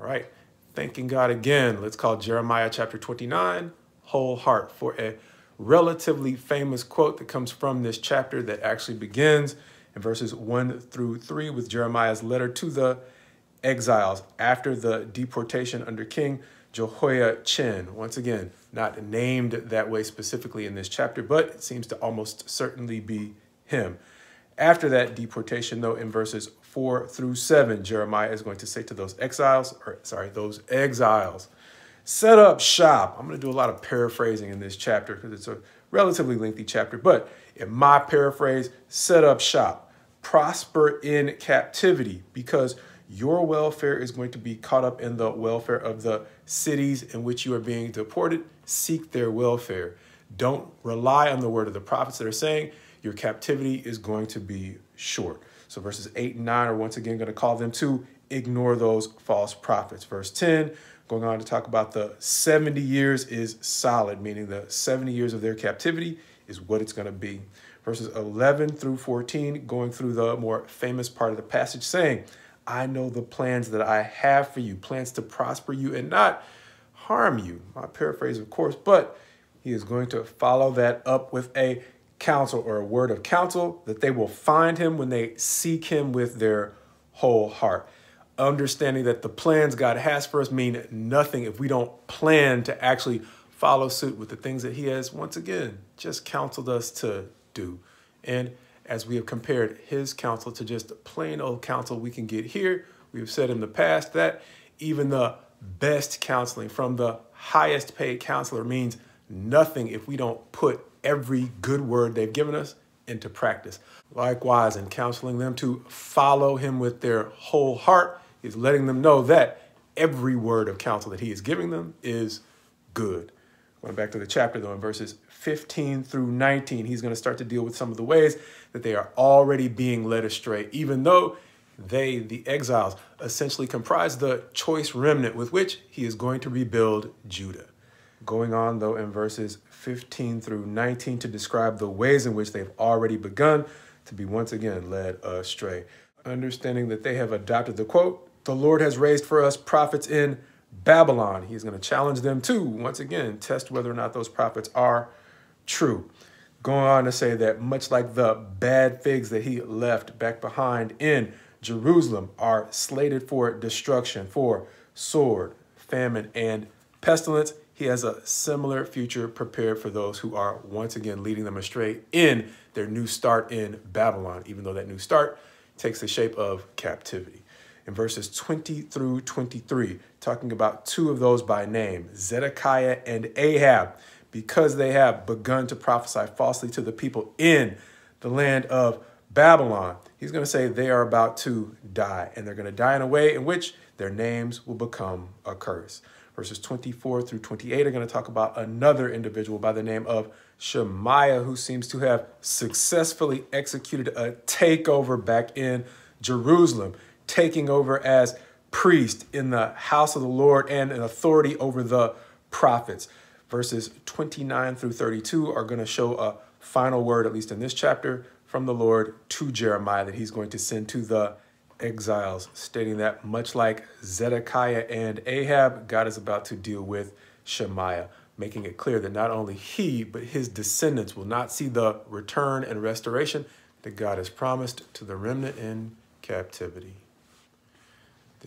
All right, thanking God again. Let's call Jeremiah chapter 29, Whole Heart, for a relatively famous quote that comes from this chapter that actually begins in verses 1 through 3 with Jeremiah's letter to the exiles after the deportation under King Jehoiachin. Once again, not named that way specifically in this chapter, but it seems to almost certainly be him. After that deportation, though, in verses 4 through 7, Jeremiah is going to say to those exiles, set up shop. I'm going to do a lot of paraphrasing in this chapter because it's a relatively lengthy chapter, but in my paraphrase, set up shop, prosper in captivity, because your welfare is going to be caught up in the welfare of the cities in which you are being deported. Seek their welfare. Don't rely on the word of the prophets that are saying your captivity is going to be short. So verses 8 and 9 are once again going to call them to ignore those false prophets. Verse 10, going on to talk about the 70 years is solid, meaning the 70 years of their captivity is what it's going to be. Verses 11 through 14, going through the more famous part of the passage, saying, I know the plans that I have for you, plans to prosper you and not harm you. My paraphrase, of course, but he is going to follow that up with a counsel or a word of counsel that they will find him when they seek him with their whole heart. Understanding that the plans God has for us mean nothing if we don't plan to actually follow suit with the things that he has, once again, just counseled us to do. And as we have compared his counsel to just plain old counsel we can get here, we have said in the past that even the best counseling from the highest paid counselor means nothing if we don't put every good word they've given us into practice. Likewise, in counseling them to follow him with their whole heart, he's letting them know that every word of counsel that he is giving them is good. Going back to the chapter, though, in verses 15 through 19, he's going to start to deal with some of the ways that they are already being led astray, even though they, the exiles, essentially comprise the choice remnant with which he is going to rebuild Judah. Going on, though, in verses 15 through 19 to describe the ways in which they've already begun to be once again led astray. Understanding that they have adopted the quote, the Lord has raised for us prophets in Babylon. He's going to challenge them to, once again, test whether or not those prophets are true. Going on to say that much like the bad figs that he left back behind in Jerusalem are slated for destruction, for sword, famine, and pestilence, he has a similar future prepared for those who are once again leading them astray in their new start in Babylon, even though that new start takes the shape of captivity. In verses 20 through 23, talking about two of those by name, Zedekiah and Ahab, because they have begun to prophesy falsely to the people in the land of Babylon, he's going to say they are about to die, and they're going to die in a way in which their names will become a curse. Verses 24 through 28 are going to talk about another individual by the name of Shemaiah, who seems to have successfully executed a takeover back in Jerusalem, taking over as priest in the house of the Lord and an authority over the prophets. Verses 29 through 32 are going to show a final word, at least in this chapter, from the Lord to Jeremiah that he's going to send to the exiles, stating that much like Zedekiah and Ahab, God is about to deal with Shemaiah, making it clear that not only he, but his descendants will not see the return and restoration that God has promised to the remnant in captivity.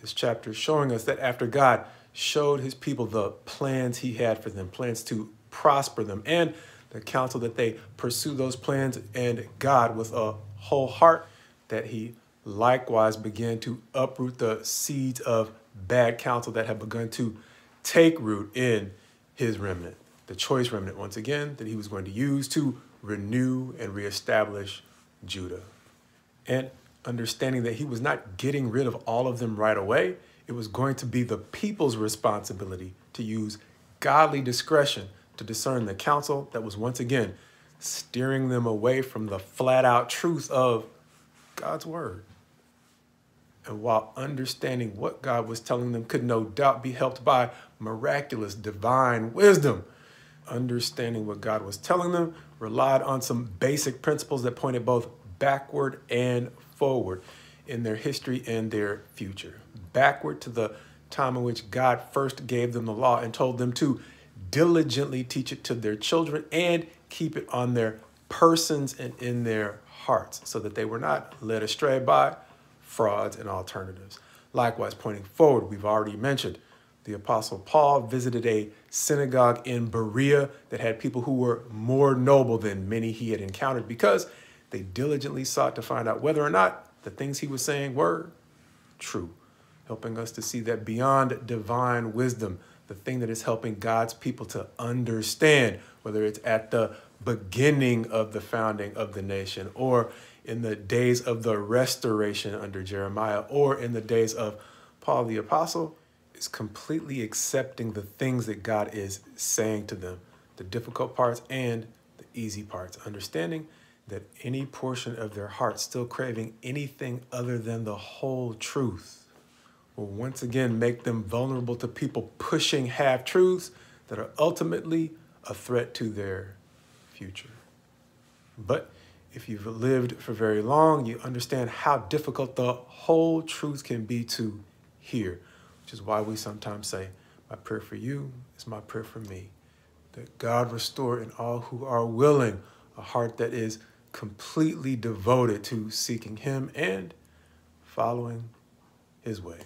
This chapter is showing us that after God showed his people the plans he had for them, plans to prosper them, and the counsel that they pursue those plans and God with a whole heart, that he likewise began to uproot the seeds of bad counsel that have begun to take root in his remnant, the choice remnant, once again, that he was going to use to renew and reestablish Judah. And understanding that he was not getting rid of all of them right away, it was going to be the people's responsibility to use godly discretion to discern the counsel that was once again steering them away from the flat out truth of God's word. And while understanding what God was telling them could no doubt be helped by miraculous divine wisdom, understanding what God was telling them relied on some basic principles that pointed both backward and forward in their history and their future. Backward to the time in which God first gave them the law and told them to diligently teach it to their children and keep it on their persons and in their hearts, so that they were not led astray by frauds and alternatives. Likewise, pointing forward, we've already mentioned the Apostle Paul visited a synagogue in Berea that had people who were more noble than many he had encountered, because they diligently sought to find out whether or not the things he was saying were true, helping us to see that beyond divine wisdom, the thing that is helping God's people to understand, whether it's at the beginning of the founding of the nation, or in the days of the restoration under Jeremiah, or in the days of Paul the Apostle, is completely accepting the things that God is saying to them, the difficult parts and the easy parts, understanding that any portion of their heart still craving anything other than the whole truth will once again make them vulnerable to people pushing half-truths that are ultimately a threat to their future. But if you've lived for very long, you understand how difficult the whole truth can be to hear, which is why we sometimes say, my prayer for you is my prayer for me, that God restore in all who are willing a heart that is completely devoted to seeking him and following his way.